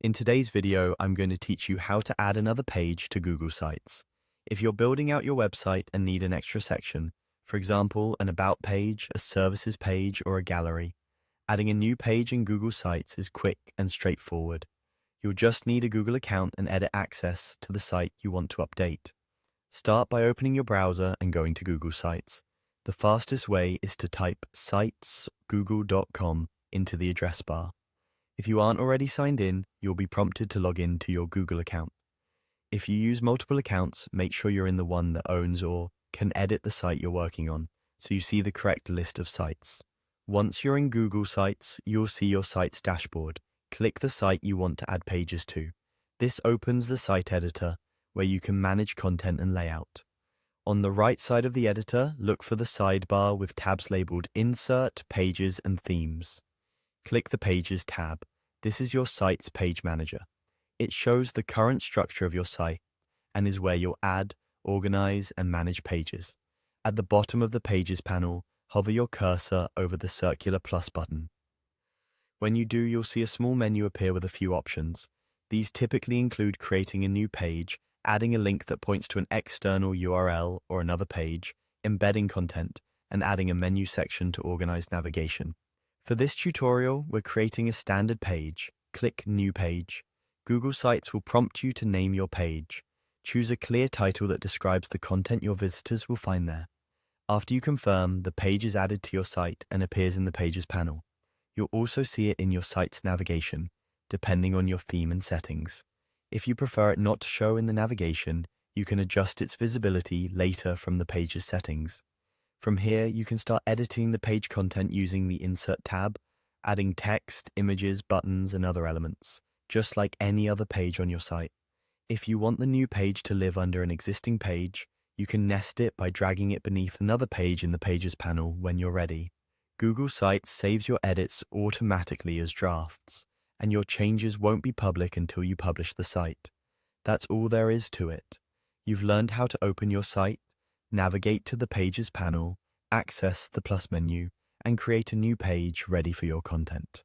In today's video, I'm going to teach you how to add another page to Google Sites. If you're building out your website and need an extra section, for example, an About page, a Services page, or a gallery, adding a new page in Google Sites is quick and straightforward. You'll just need a Google account and edit access to the site you want to update. Start by opening your browser and going to Google Sites. The fastest way is to type sitesgoogle.com into the address bar. If you aren't already signed in, you'll be prompted to log in to your Google account. If you use multiple accounts, make sure you're in the one that owns or can edit the site you're working on, so you see the correct list of sites. Once you're in Google Sites, you'll see your site's dashboard. Click the site you want to add pages to. This opens the site editor, where you can manage content and layout. On the right side of the editor, look for the sidebar with tabs labeled Insert, Pages, and Themes. Click the Pages tab. This is your site's page manager. It shows the current structure of your site and is where you'll add, organize, and manage pages. At the bottom of the Pages panel, hover your cursor over the circular plus button. When you do, you'll see a small menu appear with a few options. These typically include creating a new page, adding a link that points to an external URL or another page, embedding content, and adding a menu section to organize navigation. For this tutorial, we're creating a standard page. Click New Page. Google Sites will prompt you to name your page. Choose a clear title that describes the content your visitors will find there. After you confirm, the page is added to your site and appears in the Pages panel. You'll also see it in your site's navigation, depending on your theme and settings. If you prefer it not to show in the navigation, you can adjust its visibility later from the Pages settings. From here, you can start editing the page content using the Insert tab, adding text, images, buttons, and other elements, just like any other page on your site. If you want the new page to live under an existing page, you can nest it by dragging it beneath another page in the Pages panel when you're ready. Google Sites saves your edits automatically as drafts, and your changes won't be public until you publish the site. That's all there is to it. You've learned how to open your site, navigate to the Pages panel, access the plus menu, and create a new page ready for your content.